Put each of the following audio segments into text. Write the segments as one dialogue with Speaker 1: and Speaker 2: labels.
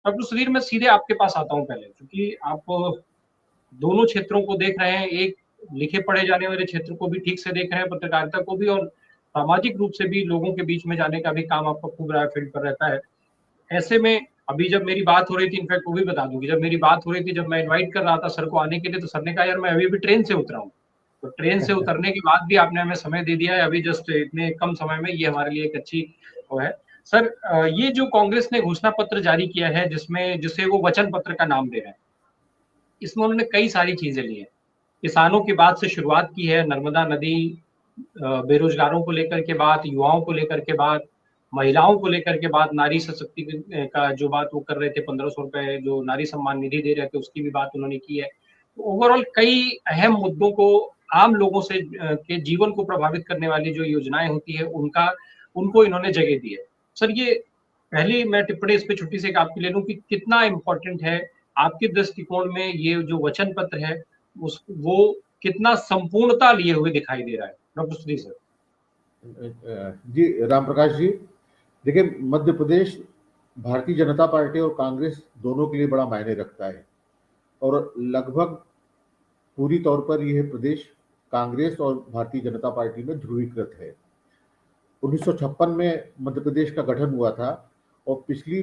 Speaker 1: Doctor Sudhir, मैं सीधे आपके पास आता हूँ पहले, क्योंकि आप दोनों क्षेत्रों को देख रहे हैं, एक लिखे पढ़े जाने वाले क्षेत्र को भी ठीक से देख रहे हैं, पत्रकारिता को भी, और सामाजिक रूप से भी लोगों के बीच में जाने का भी काम आपका खूब रहा है, फील्ड पर रहता है। ऐसे में अभी जब मेरी बात हो रही थी, इनफैक्ट वो भी बता दूँ कि जब मेरी बात हो रही थी, जब मैं इनवाइट कर रहा था सर को आने के लिए, तो सर ने कहा, "यार, मैं अभी-अभी ट्रेन से उतरा हूँ।" तो ट्रेन से उतरने के बाद भी आपने हमें समय दे दिया है, अभी जस्ट इतने कम समय में, ये हमारे लिए एक अच्छी वो है। सर, ये जो कांग्रेस ने घोषणा पत्र जारी किया है, जिसे वो वचन पत्र का नाम दे रहे हैं, इसमें उन्होंने कई सारी चीज़ें ली हैं। किसानों की बात से शुरुआत की है, नर्मदा नदी, बेरोजगारों को लेकर के बात, युवाओं को लेकर के बात, महिलाओं को लेकर के बात, नारी सशक्तिकरण का जो बात वो कर रहे थे, 1500 रुपए जो नारी सम्मान निधि दे रहे थे, उसकी भी बात उन्होंने की है। ओवरऑल कई अहम मुद्दों को, आम लोगों से के जीवन को प्रभावित करने वाली जो योजनाएँ होती है, उनको इन्होंने जगह दी है। सर, ये पहली मैं टिप्पणी इस पे छोटी सी एक आपकी ले लूँ कि कितना इम्पोर्टेंट है आपके दृष्टिकोण में ये जो वचन पत्र है, वो कितना संपूर्णता लिए हुए दिखाई दे रहा है? Doctor Sudhir sir.
Speaker 2: जी राम प्रकाश जी, देखिए मध्य प्रदेश भारतीय जनता पार्टी और कांग्रेस दोनों के लिए बड़ा मायने रखता है और लगभग पूरी तौर पर यह प्रदेश कांग्रेस और भारतीय जनता पार्टी में ध्रुवीकृत है। 1956 में मध्य प्रदेश का गठन हुआ था और पिछली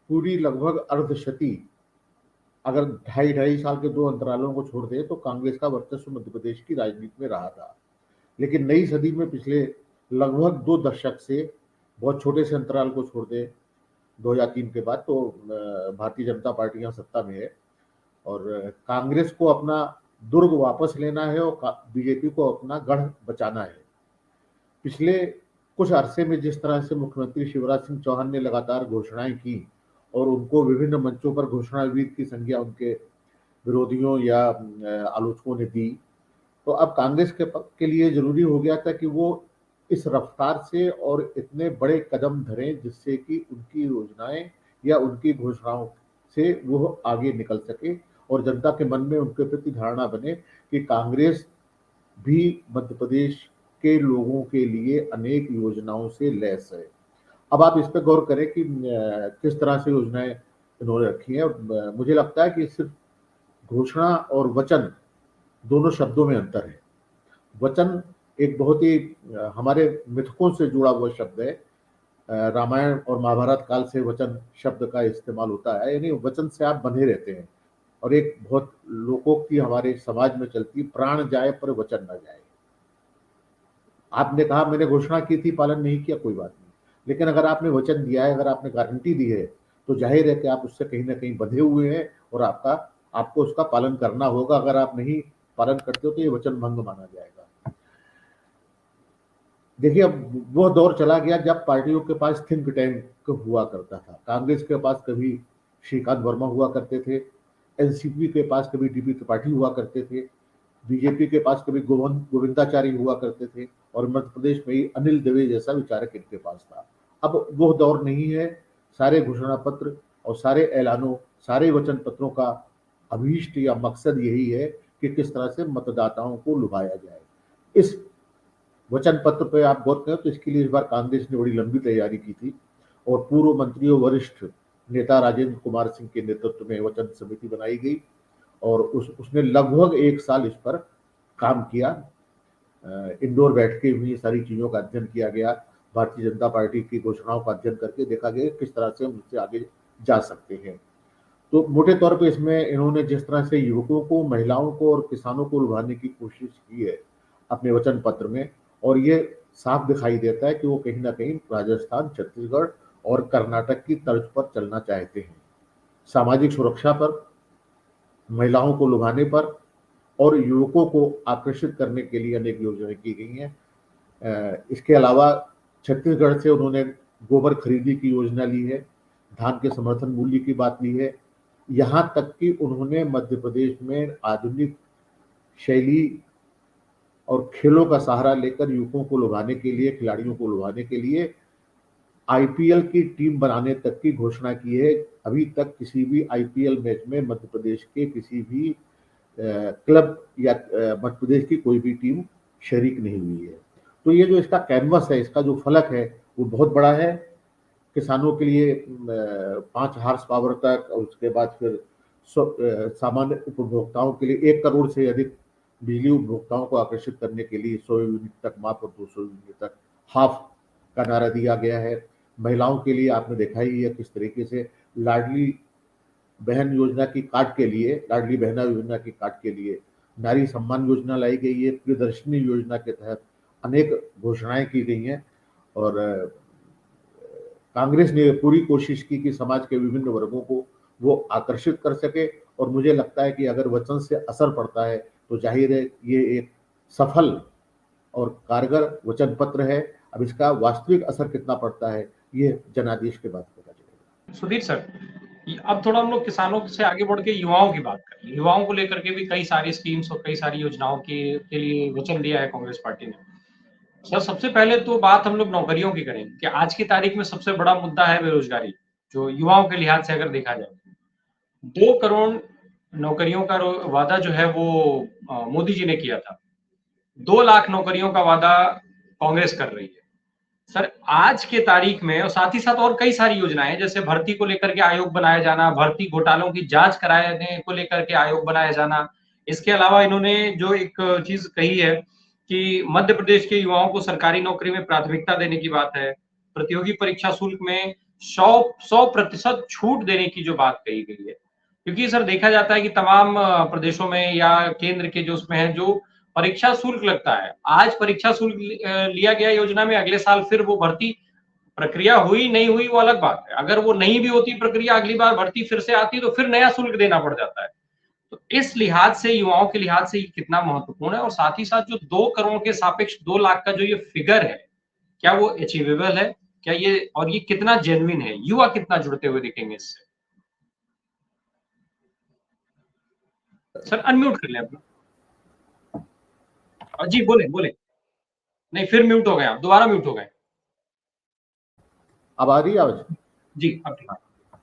Speaker 2: पूरी लगभग अर्धशती, अगर ढाई ढाई साल के दो अंतरालों को छोड़ दे तो कांग्रेस का वर्चस्व मध्य प्रदेश की राजनीति में रहा था। लेकिन नई सदी में पिछले लगभग 2 दशक से, बहुत छोटे से अंतराल को छोड़ दे 2003 के बाद, तो भारतीय जनता पार्टी यहाँ सत्ता में है और कांग्रेस को अपना दुर्ग वापस लेना है और बीजेपी को अपना गढ़ बचाना है। पिछले कुछ अरसे में जिस तरह से मुख्यमंत्री शिवराज सिंह चौहान ने लगातार घोषणाएं की और उनको विभिन्न मंचों पर घोषणावीर की संज्ञा उनके विरोधियों या आलोचकों ने दी, तो अब कांग्रेस के लिए जरूरी हो गया था कि वो इस रफ्तार से और इतने बड़े कदम धरें जिससे कि उनकी योजनाएं या उनकी घोषणाओं से वो आगे निकल सके और जनता के मन में उनके प्रति धारणा बने कि कांग्रेस भी मध्य प्रदेश के लोगों के लिए अनेक योजनाओं से लैस है। अब आप इस पर गौर करें कि किस तरह से योजनाएं इन्होंने रखी हैं और मुझे लगता है कि सिर्फ घोषणा और वचन दोनों शब्दों में अंतर है। वचन एक बहुत ही हमारे मिथकों से जुड़ा हुआ शब्द है। रामायण और महाभारत काल से वचन शब्द का इस्तेमाल होता है, यानी वचन से आप बंधे रहते हैं। और एक बहुत लोकोक्ति हमारे समाज में चलती, प्राण जाए पर वचन न जाए। आपने कहा मैंने घोषणा की थी, पालन नहीं किया, कोई बात नहीं, लेकिन अगर आपने वचन दिया है, अगर आपने गारंटी दी है, तो जाहिर है कि आप उससे कहीं ना कहीं बंधे हुए हैं और आपको उसका पालन करना होगा। अगर आप नहीं पालन करते हो तो ये वचन भंग माना जाएगा। देखिए, अब वो दौर चला गया जब पार्टियों के पास थिंक टैंक हुआ करता था। कांग्रेस के पास कभी श्रीकांत वर्मा हुआ करते थे, एनसीपी के पास कभी डीपी त्रिपाठी हुआ करते थे, बीजेपी के पास कभी गोविंदाचारी हुआ करते थे और मध्य प्रदेश में ही अनिल दवे जैसा विचारक इनके पास था। अब वो दौर नहीं है। सारे घोषणा पत्र और सारे ऐलानों, सारे वचन पत्रों का अभीष्ट या मकसद यही है कि किस तरह से मतदाताओं को लुभाया जाए। इस वचन पत्र पे आप गौर करें तो इसके लिए इस बार कांग्रेस ने बड़ी लंबी तैयारी की थी और पूर्व मंत्रियों, वरिष्ठ नेता राजेंद्र कुमार सिंह के नेतृत्व में वचन समिति बनाई गई और उसने लगभग 1 साल इस पर काम किया। इंडोर बैठ के भी सारी चीज़ों का अध्ययन किया गया। भारतीय जनता पार्टी की घोषणाओं का अध्ययन करके देखा गया किस तरह से हम उससे आगे जा सकते हैं। तो मोटे तौर पे इसमें इन्होंने जिस तरह से युवकों को, महिलाओं को और किसानों को लुभाने की कोशिश की है अपने वचन पत्र में, और ये साफ दिखाई देता है कि वो कहीं ना कहीं राजस्थान, छत्तीसगढ़ और कर्नाटक की तर्ज पर चलना चाहते हैं। सामाजिक सुरक्षा पर, महिलाओं को लुभाने पर और युवकों को आकर्षित करने के लिए अनेक योजनाएं की गई हैं। इसके अलावा छत्तीसगढ़ से उन्होंने गोबर खरीदी की योजना ली है, धान के समर्थन मूल्य की बात ली है, यहाँ तक कि उन्होंने मध्य प्रदेश में आधुनिक शैली और खेलों का सहारा लेकर युवकों को लुभाने के लिए, खिलाड़ियों को लुभाने के लिए आईपीएल की टीम बनाने तक की घोषणा की है। अभी तक किसी भी आईपीएल मैच में मध्य प्रदेश के किसी भी क्लब या मध्य प्रदेश की कोई भी टीम शरीक नहीं हुई है। तो ये जो इसका कैनवस है, इसका जो फलक है, वो बहुत बड़ा है। किसानों के लिए 5 हॉर्स पावर तक, और उसके बाद फिर सामान्य उपभोक्ताओं के लिए 1 करोड़ से अधिक बिजली उपभोक्ताओं को आकर्षित करने के लिए 100 यूनिट तक माफ और 200 यूनिट तक हाफ का नारा दिया गया है। महिलाओं के लिए आपने देखा ही है किस तरीके से लाडली बहन योजना की काट के लिए, लाडली बहना योजना की काट के लिए नारी सम्मान योजना लाई गई है। प्रियदर्शनी योजना के तहत अनेक घोषणाएं की गई हैं, और कांग्रेस ने पूरी कोशिश की कि समाज के विभिन्न वर्गों को वो आकर्षित कर सके, और मुझे लगता है कि अगर वचन से असर पड़ता है तो जाहिर है ये एक सफल और कारगर वचन पत्र है। अब इसका वास्तविक असर कितना पड़ता है ये जनादेश के बाद पता चलेगा।
Speaker 1: सुधीर सर, अब थोड़ा हम लोग किसानों से आगे बढ़ के युवाओं की बात करें। युवाओं को लेकर के भी कई सारी स्कीम्स और कई सारी योजनाओं के लिए वचन दिया है कांग्रेस पार्टी ने। सर, सबसे पहले तो बात हम लोग नौकरियों की करें कि आज की तारीख में सबसे बड़ा मुद्दा है बेरोजगारी, जो युवाओं के लिहाज से अगर देखा जाए। 2 करोड़ नौकरियों का वादा जो है वो मोदी जी ने किया था। 2 लाख नौकरियों का वादा कांग्रेस कर रही है। सर, आज के तारीख में और साथ ही साथ और कई सारी योजनाएं, जैसे भर्ती को लेकर के आयोग बनाया जाना, भर्ती घोटालों की जांच कराने को लेकर के आयोग बनाया जाना। इसके अलावा इन्होंने जो एक चीज कही है कि मध्य प्रदेश के युवाओं को सरकारी नौकरी में प्राथमिकता देने की बात है। प्रतियोगी परीक्षा शुल्क में 100% छूट देने की जो बात कही गई है, क्योंकि सर देखा जाता है कि तमाम प्रदेशों में या केंद्र के जो उसमें है, जो परीक्षा शुल्क लगता है, आज परीक्षा शुल्क लिया गया योजना में, अगले साल फिर वो भर्ती प्रक्रिया हुई नहीं हुई वो अलग बात है। अगर वो नहीं भी होती प्रक्रिया, अगली बार भर्ती फिर से आती तो फिर नया शुल्क देना पड़ जाता है। तो इस लिहाज से, युवाओं के लिहाज से ये कितना महत्वपूर्ण है, और साथ ही साथ जो 2 करोड़ के सापेक्ष 2 लाख का जो ये फिगर है, क्या वो अचीवेबल है? क्या ये, और ये कितना जेन्युइन है? युवा कितना जुड़ते हुए दिखेंगे इससे? सर अनम्यूट कर लें अपना। जी बोले बोले। नहीं, फिर म्यूट हो गए आप, दोबारा म्यूट हो गए।
Speaker 2: अब आ रही है आवाज?
Speaker 1: जी अब ठीक।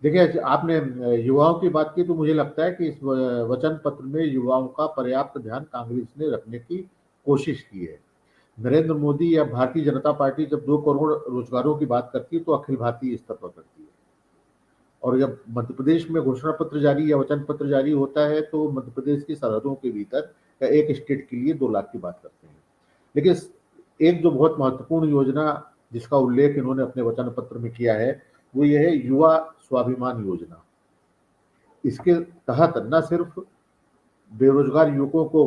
Speaker 2: देखिए, आपने युवाओं की बात की तो मुझे लगता है कि इस वचन पत्र में युवाओं का पर्याप्त ध्यान कांग्रेस ने रखने की कोशिश की है। नरेंद्र मोदी या भारतीय जनता पार्टी जब 2 करोड़ रोजगारों की बात करती है तो अखिल भारतीय स्तर पर करती है, और जब मध्य प्रदेश में घोषणा पत्र जारी या वचन पत्र जारी होता है तो मध्य प्रदेश की सरहदों के भीतर या एक स्टेट के लिए 2 लाख की बात करते हैं। लेकिन एक जो बहुत महत्वपूर्ण योजना जिसका उल्लेख इन्होंने अपने वचन पत्र में किया है वो ये है युवा स्वाभिमान योजना। इसके तहत न सिर्फ बेरोजगार युवकों को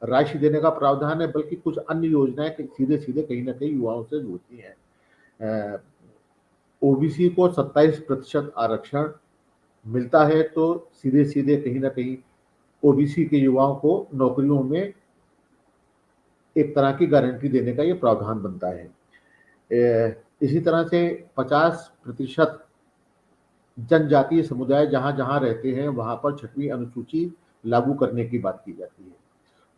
Speaker 2: राशि देने का प्रावधान है, बल्कि कुछ अन्य योजनाएं सीधे सीधे कहीं ना कहीं युवाओं से जुड़ती हैं। ओबीसी को 27% आरक्षण मिलता है तो सीधे सीधे कहीं ना कहीं ओबीसी के युवाओं को नौकरियों में एक तरह की गारंटी देने का ये प्रावधान बनता है। इसी तरह से 50% जनजातीय समुदाय जहां जहां रहते हैं वहां पर 6वीं अनुसूची लागू करने की बात की जाती है।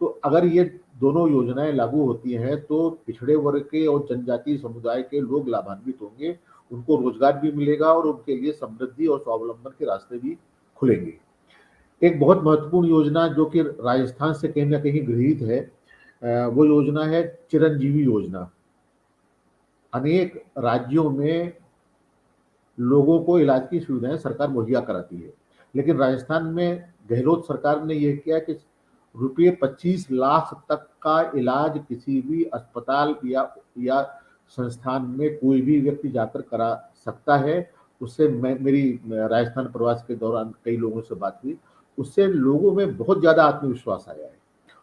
Speaker 2: तो अगर ये दोनों योजनाएं लागू होती हैं तो पिछड़े वर्ग के और जनजातीय समुदाय के लोग लाभान्वित होंगे, उनको रोजगार भी मिलेगा और उनके लिए समृद्धि और स्वावलंबन के रास्ते भी खुलेंगे। एक बहुत महत्वपूर्ण योजना जो कि राजस्थान से कहीं ना कहीं गृहीत है, वो योजना है चिरंजीवी योजना। अनेक राज्यों में लोगों को इलाज की सुविधाएं सरकार मुहैया कराती है, लेकिन राजस्थान में गहलोत सरकार ने यह किया कि ₹25 लाख तक का इलाज किसी भी अस्पताल या संस्थान में कोई भी व्यक्ति जाकर करा सकता है। उससे मेरी राजस्थान प्रवास के दौरान कई लोगों से बात हुई, उससे लोगों में बहुत ज़्यादा आत्मविश्वास आया है,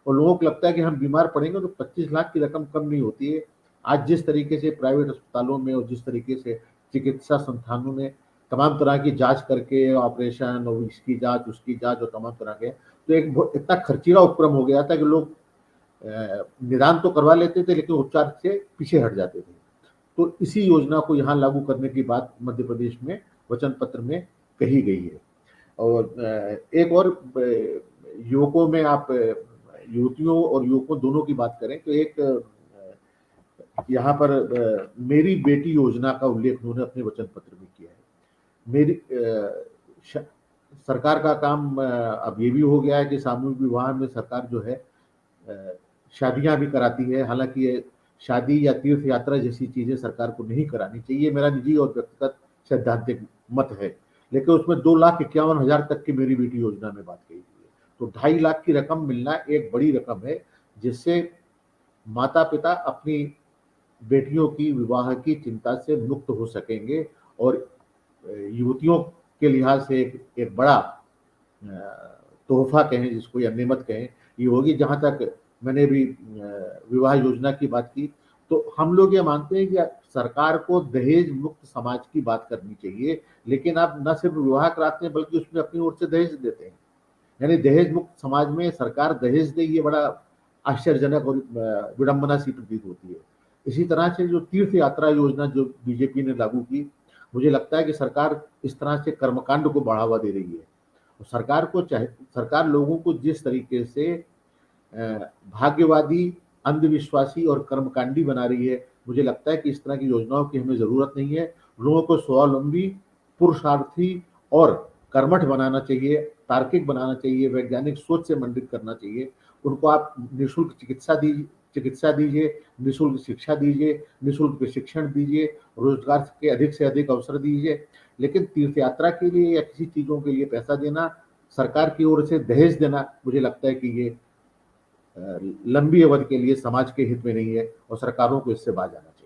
Speaker 2: और लोगों को लगता है कि हम बीमार पड़ेंगे तो 25 लाख की रकम कम नहीं होती है। आज जिस तरीके से प्राइवेट अस्पतालों में और जिस तरीके से चिकित्सा संस्थानों में तमाम तरह की जांच करके ऑपरेशन और इसकी जांच उसकी जांच और तमाम तरह के, तो एक इतना खर्चीला उपक्रम हो गया था कि लोग निदान तो करवा लेते थे लेकिन उपचार से पीछे हट जाते थे। तो इसी योजना को यहाँ लागू करने की बात मध्य प्रदेश में वचन पत्र में कही गई है। और एक और युवकों में आप युवतियों और युवकों दोनों की बात करें तो एक यहाँ पर मेरी बेटी योजना का उल्लेख उन्होंने अपने वचन पत्र में किया है। मेरी सरकार का काम अब ये भी हो गया है कि सामूहिक विवाह में सरकार जो है शादियां भी कराती है। हालांकि ये शादी या तीर्थ यात्रा जैसी चीजें सरकार को नहीं करानी चाहिए, मेरा निजी और व्यक्तिगत सैद्धांतिक मत है। लेकिन उसमें 2,51,000 तक की मेरी बेटी योजना में बात कही गई है, तो 2.5 लाख की रकम मिलना एक बड़ी रकम है, जिससे माता पिता अपनी बेटियों की विवाह की चिंता से मुक्त हो सकेंगे और युवतियों के लिहाज से एक बड़ा तोहफा कहें जिसको या नेमत कहें ये होगी। जहां तक मैंने भी विवाह योजना की बात की, तो हम लोग ये मानते हैं कि सरकार को दहेज मुक्त समाज की बात करनी चाहिए, लेकिन आप न सिर्फ विवाह कराते हैं बल्कि उसमें अपनी ओर से दहेज देते हैं। यानी दहेज मुक्त समाज में सरकार दहेज दे, ये बड़ा आश्चर्यजनक और विडंबना सी प्रतीत होती है। इसी तरह से जो तीर्थ यात्रा योजना जो बीजेपी ने लागू की, मुझे लगता है कि सरकार इस तरह से कर्मकांड को बढ़ावा दे रही है। सरकार लोगों को जिस तरीके से भाग्यवादी, अंधविश्वासी और कर्मकांडी बना रही है, मुझे लगता है कि इस तरह की योजनाओं की हमें जरूरत नहीं है। लोगों को स्वावलंबी, पुरुषार्थी और कर्मठ बनाना चाहिए, तार्किक बनाना चाहिए, वैज्ञानिक सोच से मंडित करना चाहिए। उनको आप निःशुल्क चिकित्सा दीजिए, निःशुल्क शिक्षा दीजिए, निःशुल्क प्रशिक्षण दीजिए, रोजगार के अधिक से अधिक अवसर दीजिए। लेकिन तीर्थ यात्रा के लिए या किसी चीजों के लिए पैसा देना, सरकार की ओर से दहेज देना, मुझे लगता है कि ये लंबी अवधि के लिए समाज के हित में नहीं है और सरकारों को इससे बाज आना चाहिए।